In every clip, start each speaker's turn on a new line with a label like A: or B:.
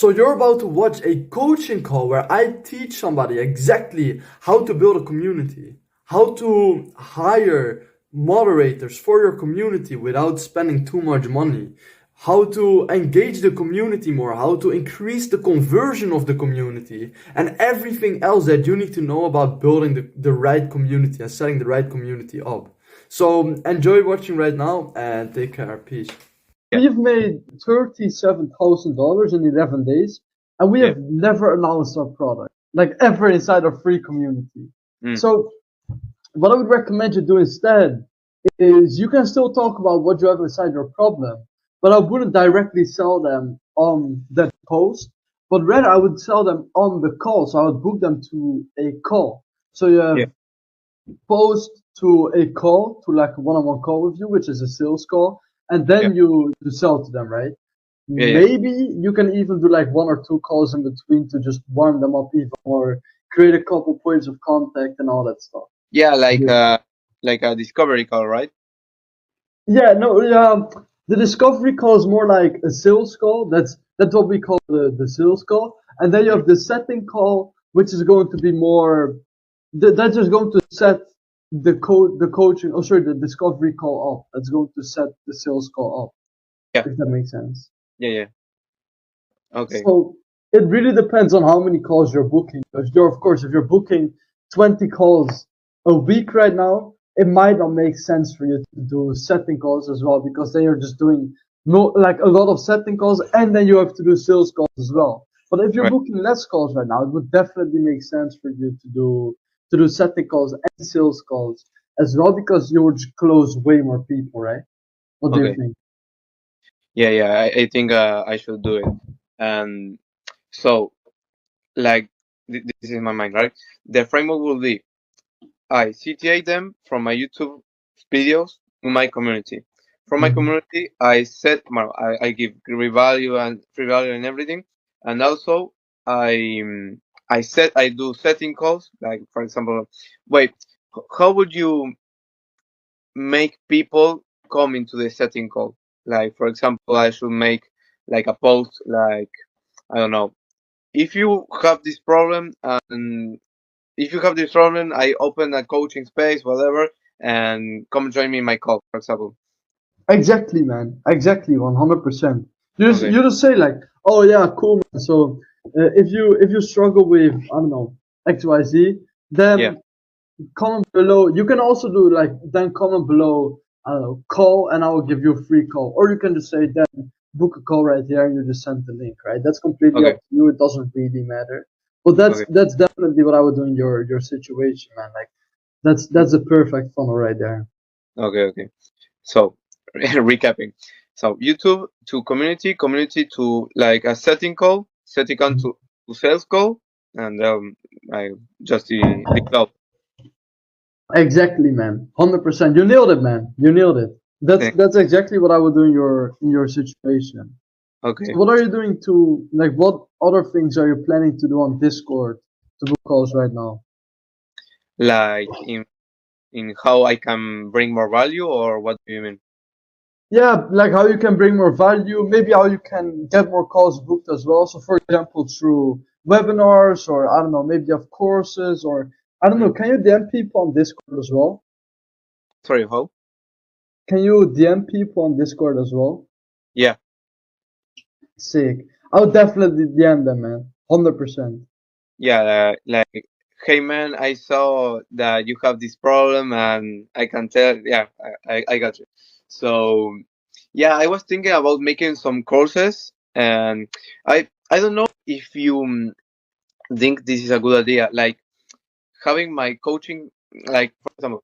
A: So you're about to watch a coaching call where I teach somebody exactly how to build a community, how to hire moderators for your community without spending too much money, how to engage the community more, how to increase the conversion of the community, and everything else that you need to know about building the right community and setting the right community up. So enjoy watching right now and take care. Peace.
B: Yeah,
C: We've made $37,000 in 11 days, and we
B: yeah.
C: have never announced our product, like ever inside our free community.
B: Mm,
C: So, what I would recommend you do instead is you can still talk about what you have inside your problem, but I wouldn't directly sell them on that post, but rather I would sell them on the call. So I would book them to a call. So you
B: yeah,
C: have post to a call, to like a one-on-one call with you, which is a sales call, and
B: yeah,
C: then you sell to them, right?
B: yeah, yeah.
C: Maybe you can even do like one or two calls in between to just warm them up even more, create a couple points of contact and all that stuff.
B: Yeah,
C: Yeah.
B: like a discovery call, right?
C: Yeah, no, the discovery call is more like a sales call. That's what we call the sales call. And then you
B: Mm,
C: have the setting call, which is going to be more that's just going to set the coaching, oh sorry, the discovery call up. That's going to set the sales call
B: yeah,
C: up, if that makes sense.
B: yeah, yeah. Okay.
C: So it really depends on how many calls you're booking. If you're, of course, if you're booking 20 calls a week right now, it might not make sense for you to do setting calls as well, because then you're just doing no like a lot of setting calls and then you have to do sales calls as well. But if you're
B: Right.
C: booking less calls right now, it would definitely make sense for you to do setting calls and sales calls as well, because you would close way more people, right? What do you
B: Okay.
C: think?
B: Yeah, yeah. I think I should do it. And so, like, this is in my mind, right? The framework will be I CTA them from my YouTube videos to my community. From my
C: Mhm.
B: community, I set, well, I give free value and everything, and also I I do setting calls. Like for example, wait, how would you make people come into the setting call? Like for example, I should make like a post like I don't know. If you have this problem and if you have this problem, I open a coaching space, whatever, and come join me in my call, for example.
C: Exactly, man. Exactly, 100%.
B: Okay.
C: You just say like, oh yeah, cool, man. So if you struggle with I don't know XYZ,
B: Yeah.
C: then comment below. You can also do like then comment below. I don't know, call, and I will give you a free call. Or you can just say then book a call right here, and you just send the link. Right? That's completely up
B: Okay.
C: to you. It doesn't really matter. But
B: Okay.
C: that's definitely what I would do in your situation, man. Like that's a perfect funnel right there.
B: Okay. Okay. So, recapping. So YouTube to community, community to like a setting call, setting call to sales call, and I just the call.
C: Exactly, man. 100%. You nailed it, man. You nailed it.
B: Thank-
C: That's exactly what I would do in your situation. So
B: Okay.
C: what are you doing to like what other things are you planning to do on Discord to book calls right now?
B: Like in how I can bring more value, or what do you mean?
C: Yeah, like how you can bring more value, maybe how you can get more calls booked as well. So for example, through webinars, or I don't know, maybe you have courses, or I don't know,
B: Mm.
C: can you DM people on Discord as well?
B: Sorry, how?
C: Can you DM people on Discord as well?
B: Yeah.
C: Sick. I would definitely DM them, man. 100%.
B: Yeah, like, hey man, I saw that you have this problem, and I can tell. Yeah, I got you. So, yeah, I was thinking about making some courses, and I don't know if you think this is a good idea. Like having my coaching, like for example,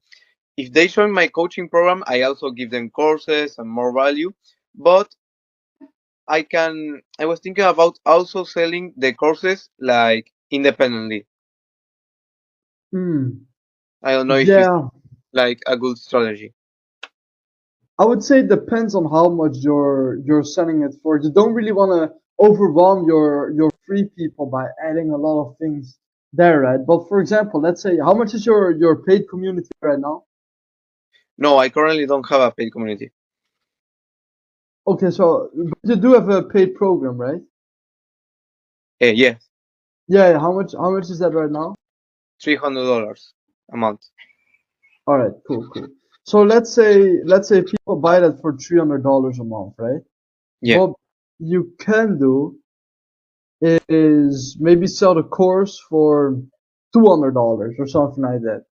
B: if they join my coaching program, I also give them courses and more value. But I was thinking about also selling the courses like independently.
C: Hmm.
B: I don't know if it's
C: Yeah,
B: like a good strategy.
C: I would say it depends on how much you're selling it for. You don't really want to overwhelm your free people by adding a lot of things there, right? But for example, let's say how much is your paid community right now?
B: No, I currently don't have a paid community.
C: Okay, so but you do have a paid program, right?
B: Yes,
C: Yeah, how much is that right now?
B: $300 a month.
C: All right, cool. So let's say people buy that for $300 a month, right?
B: Yeah.
C: What you can do is maybe sell the course for $200 or something like that.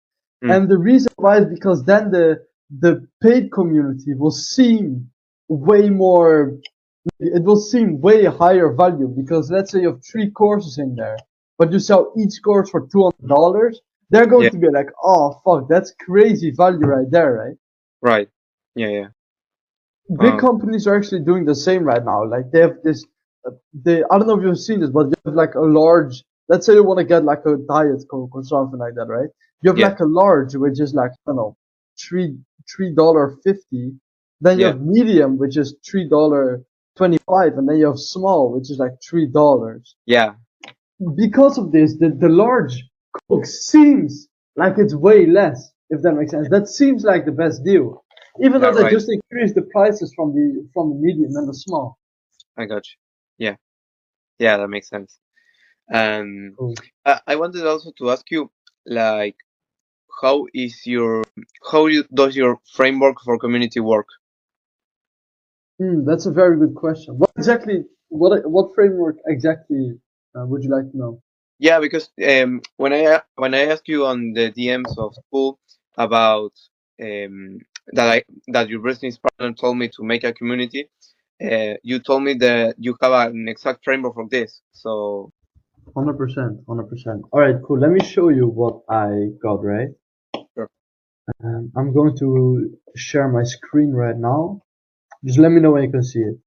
B: Mm.
C: And the reason why is because then the paid community will seem way more, it will seem way higher value because let's say you have three courses in there, but you sell each course for $200, they're going
B: Yeah.
C: to be like, oh fuck, that's crazy value right there, right?
B: Right. Yeah. Yeah.
C: Big
B: Wow.
C: companies are actually doing the same right now. Like they have this, I don't know if you've seen this, but you have like a large. Let's say you want to get like a diet coke or something like that, right? You have
B: Yeah.
C: like a large, which is like I don't know, $3.50. Then you
B: Yeah.
C: have medium, which is $3.25, and then you have small, which is like $3.
B: Yeah.
C: Because of this, the large coke seems like it's way less, if that makes sense. That seems like the best deal, even
B: Yeah.
C: though they
B: Right.
C: just increased the prices from the medium and the small.
B: I got you. Yeah. Yeah. That makes sense. And
C: Cool.
B: I wanted also to ask you, like, how is your does your framework for community work?
C: That's a very good question. What framework exactly would you like to know?
B: Yeah, because when I asked you on the DMs of school about that your business partner told me to make a community, you told me that you have an exact framework for this. So
C: 100%, 100%. All right, cool. Let me show you what I got, right?
B: sure.
C: I'm going to share my screen right now. Just let me know when you can see it.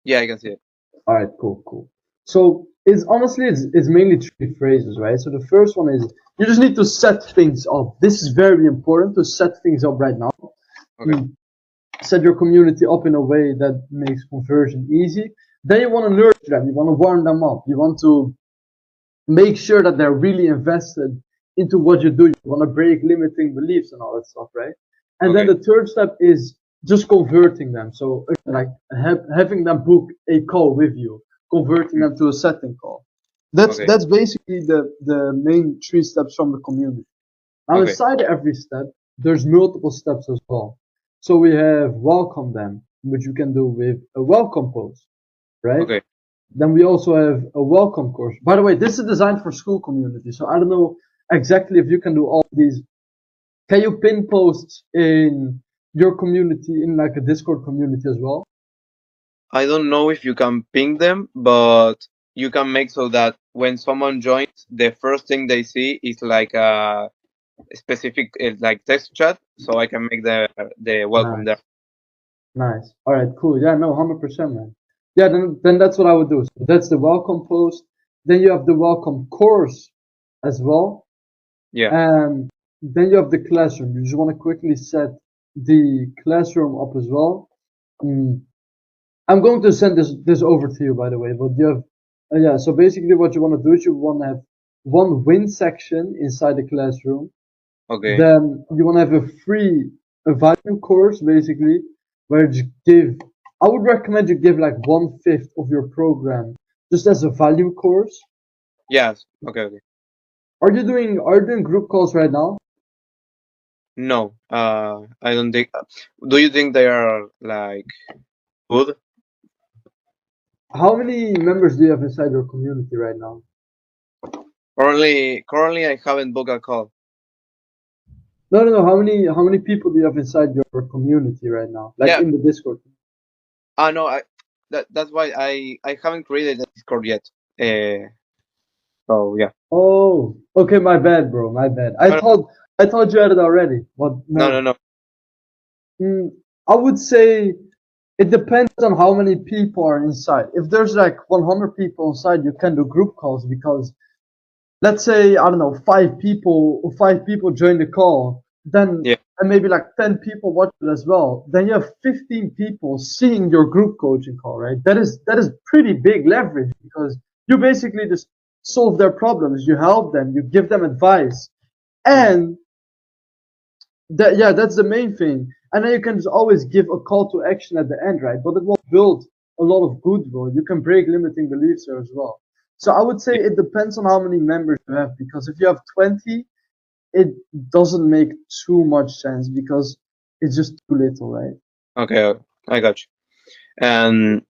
B: Yeah, I can see it.
C: All right, cool. So it's mainly three phrases, right? So the first one is you just need to set things up. This is very important to set things up right now.
B: Okay.
C: Mm. Set your community up in a way that makes conversion easy. Then you want to nurture them. You want to warm them up. You want to make sure that they're really invested into what you do. You want to break limiting beliefs and all that stuff, right? And then
B: Okay.
C: the third step is just converting them. So like having them book a call with you, converting
B: Mm.
C: them to a setting call. That's
B: Okay.
C: that's basically the main three steps from the community. Now
B: Okay.
C: inside every step, there's multiple steps as well. So we have welcome them, which you can do with a welcome post, right?
B: Okay.
C: Then we also have a welcome course. By the way, this is designed for school community. So I don't know exactly if you can do all these. Can you pin posts in your community, in like a Discord community as well?
B: I don't know if you can ping them, but you can make so that when someone joins, the first thing they see is like a specific like text chat, so I can make the welcome there.
C: Nice, nice. All right, cool. Yeah, no, 100%, man. Yeah, then that's what I would do. So that's the welcome post. Then you have the welcome course as well.
B: Yeah.
C: And then you have the classroom. You just want to quickly set the classroom up as well. Mm, I'm going to send this over to you, by the way. But you have, yeah. So basically, what you want to do is you want to have one win section inside the classroom.
B: Okay.
C: Then you want to have a value course, basically, where you give. I would recommend you give like 1/5 of your program just as a value course.
B: Yes. Okay. Okay.
C: Are you doing group calls right now?
B: No. I don't think. Do you think they are like good?
C: How many members do you have inside your community right now?
B: Currently, I haven't booked a call.
C: No. How many people do you have inside your community right now? Like
B: Yeah.
C: in the Discord?
B: No. That's why I haven't created a Discord yet. So yeah.
C: Oh, okay, my bad, bro. My bad. I
B: No.
C: thought I thought you had it already, but
B: No. No.
C: no.
B: No.
C: Mm, I would say it depends on how many people are inside. If there's like 100 people inside, you can do group calls because let's say I don't know, five people join the call, then
B: Yeah.
C: and maybe like 10 people watch it as well. Then you have 15 people seeing your group coaching call, right? That is pretty big leverage because you basically just solve their problems, you help them, you give them advice,
B: Mm.
C: and that's the main thing. And then you can just always give a call to action at the end, right? But it will build a lot of goodwill. You can break limiting beliefs there as well. So I would say it depends on how many members you have, because if you have 20, it doesn't make too much sense because it's just too little, right?
B: Okay, I got you. And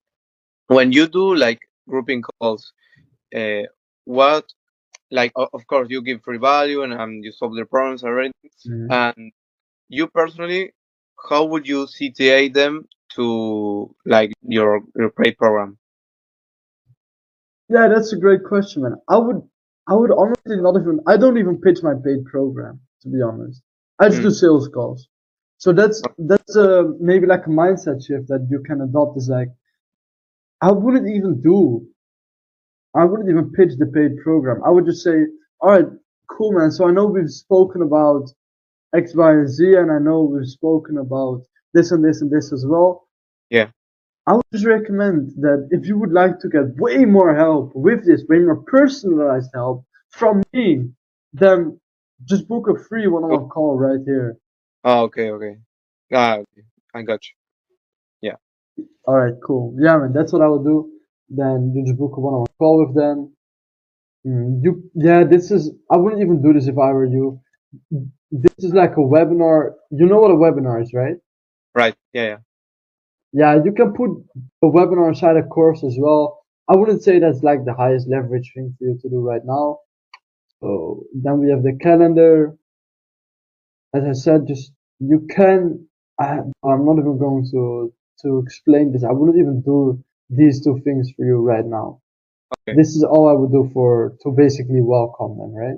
B: when you do like grouping calls, uh, what like of course you give free value and you solve their problems already.
C: Mhm.
B: And you personally, how would you CTA them to like your paid program?
C: Yeah, that's a great question, man. I would honestly not even. I don't even pitch my paid program, to be honest. I just
B: Mm,
C: do sales calls. So that's maybe like a mindset shift that you can adopt. Is like I wouldn't even do. I wouldn't even pitch the paid program. I would just say, all right, cool, man. So I know we've spoken about X, Y, and Z, and I know we've spoken about this and this and this as well.
B: yeah.
C: I would just recommend that if you would like to get way more help with this, way more personalized help from me, then just book a free
B: Oh,
C: one-on-one call right here.
B: okay, okay. Okay. I got you. Yeah.
C: All right, cool. Yeah, man, that's what I would do. Then you just book a one-on-one call with them. Yeah, this is. I wouldn't even do this if I were you. This is like a webinar. You know what a webinar is, right?
B: Right. Yeah, yeah.
C: Yeah, you can put a webinar inside a course as well. I wouldn't say that's like the highest leverage thing for you to do right now. So then we have the calendar. As I said, just you can. I'm not even going to explain this. I wouldn't even do these two things for you right now.
B: Okay.
C: This is all I would do for to basically welcome them, right?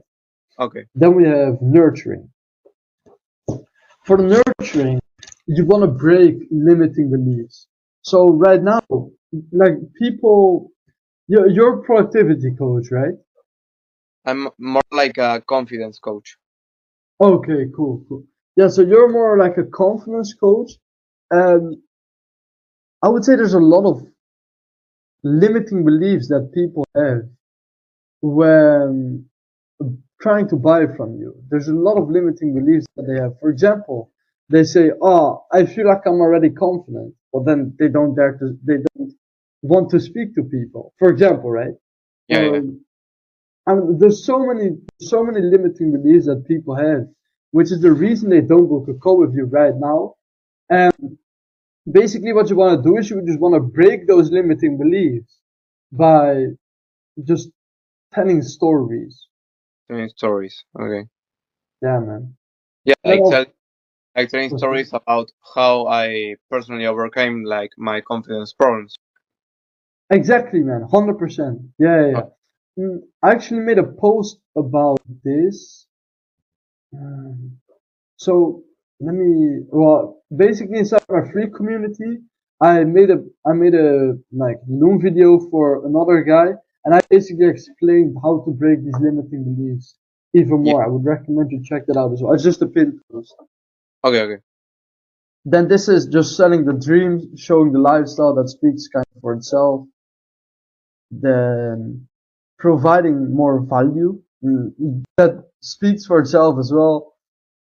B: Okay.
C: Then we have nurturing. For the nurturing, you want to break limiting beliefs. So right now, like people, you're a productivity coach, right?
B: I'm more like a confidence coach.
C: Okay, cool, cool. Yeah, so you're more like a confidence coach. And I would say there's a lot of limiting beliefs that people have when trying to buy from you. There's a lot of limiting beliefs that they have. For example, they say, "Oh, I feel like I'm already confident," but then they don't want to speak to people. For example, right?
B: Yeah, yeah.
C: And so many limiting beliefs that people have, which is the reason they don't book a call with you right now. And basically, what you want to do is you just want to break those limiting beliefs by just telling stories.
B: Telling stories. Okay.
C: Yeah, man.
B: Yeah,
C: Then
B: like telling stories about how I personally overcame like my confidence problems.
C: exactly, man. 100%. Yeah, yeah,
B: Oh,
C: yeah. I actually made a post about this. Um, So well, basically inside my free community, I made a like Loom video for another guy, and I basically explained how to break these limiting beliefs even
B: yeah.
C: more. I would recommend you check that out as well. It's just a pin post.
B: Okay, okay.
C: Then this is just selling the dream, showing the lifestyle that speaks kind of for itself. Then providing more value that speaks for itself as well.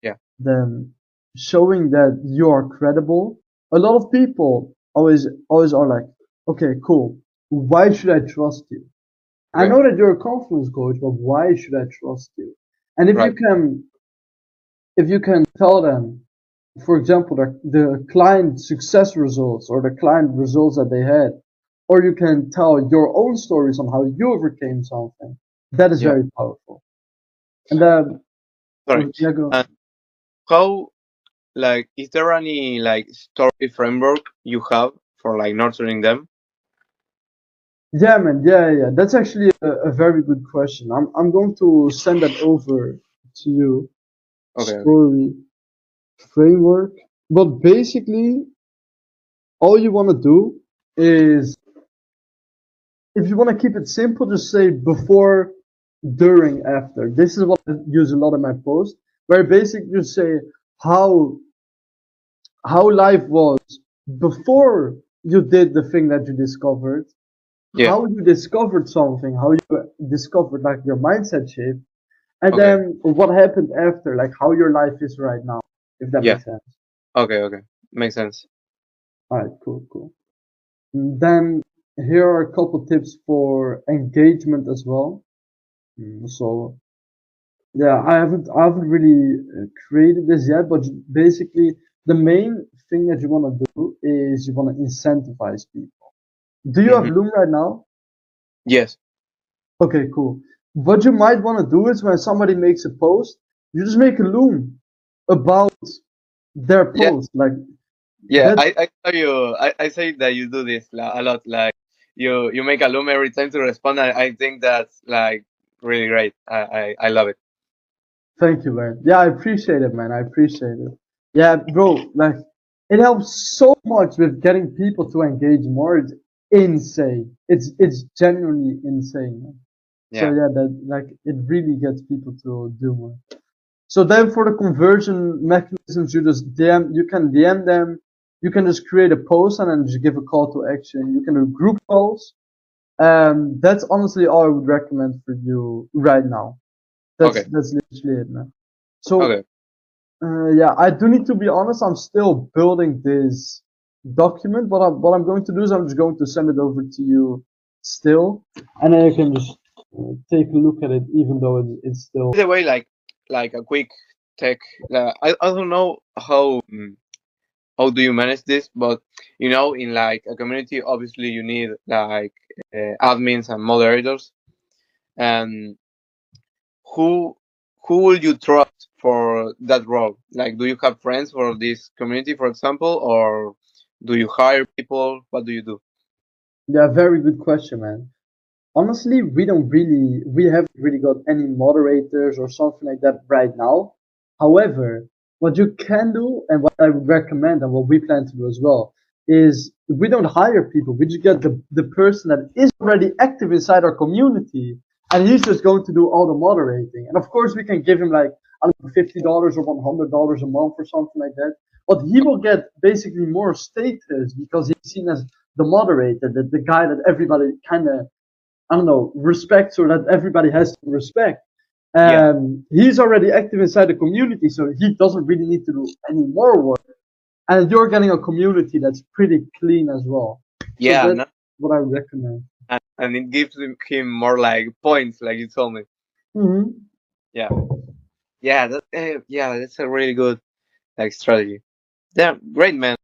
B: Yeah.
C: Then showing that you are credible. A lot of people always are like, okay, cool. Why should I trust you? I
B: Okay.
C: know that you're a confidence coach, but why should I trust you? And
B: Right.
C: if you can tell them, for example, the client success results or the client results that they had, or you can tell your own stories on how you overcame something, that is
B: Yeah.
C: very powerful. And
B: Sorry.
C: yeah, go.
B: And how like is there any like story framework you have for like nurturing them?
C: Yeah, man. Yeah, yeah. That's actually a very good question. I'm going to send that over to you.
B: Okay, okay.
C: Story framework. But basically, all you want to do is, if you want to keep it simple, just say before, during, after. This is what I use a lot in my post, where basically you say how how life was before you did the thing that you discovered,
B: Yeah.
C: how you discovered something, how you discovered like your mindset shift, and
B: Okay.
C: then what happened after, like how your life is right now, if that
B: Yeah.
C: makes sense.
B: Okay, okay. Makes sense.
C: All right, cool, cool. Then here are a couple tips for engagement as well. So yeah, I haven't really created this yet, but basically the main thing that you want to do is you want to incentivize people. Do you have
B: Hmm.
C: Loom right now?
B: Yes.
C: Okay, cool. What you might want to do is when somebody makes a post, you just make a Loom about their
B: Yeah.
C: post. Like
B: Yeah.
C: that.
B: I saw you. I say that you do this a lot. Like you make a loom every time to respond. I think that's like really great. I love it.
C: Thank you, man. Yeah, I appreciate it, man. I appreciate it. Yeah, bro, like it helps so much with getting people to engage more. It's insane. It's genuinely insane, man. So
B: Yeah.
C: yeah, that like it really gets people to do more. So then for the conversion mechanisms, you can DM them, you can just create a post and then just give a call to action. You can do group calls. That's honestly all I would recommend for you right now. That's
B: Okay.
C: that's literally it, man. So
B: Okay.
C: yeah, I do need to be honest. I'm still building this document. What I'm going to do is I'm just going to send it over to you still, and then you can just take a look at it, even though it's still.
B: By the way, like a quick tech. I don't know how do you manage this, but in like a community, obviously you need like admins and moderators. And who who will you trust for that role? Like, do you have friends for this community, for example, or do you hire people? What do you do?
C: Yeah, very good question, man. Honestly, we haven't really got any moderators or something like that right now. However, what you can do and what I would recommend and what we plan to do as well is we don't hire people. We just get the person that is already active inside our community and he's just going to do all the moderating. And of course, we can give him like, I don't know, $50 or $100 a month or something like that. But he will get basically more status because he's seen as the moderator, the guy that everybody kind of I don't know, respect or that everybody has to respect.
B: Yeah,
C: He's already active inside the community, so he doesn't really need to do any more work. And you're getting a community that's pretty clean as well. So
B: yeah,
C: that's
B: no,
C: what I recommend.
B: and it gives him more like points, like you told me.
C: Hmm.
B: Yeah, yeah, that's a really good like strategy. Yeah, great man.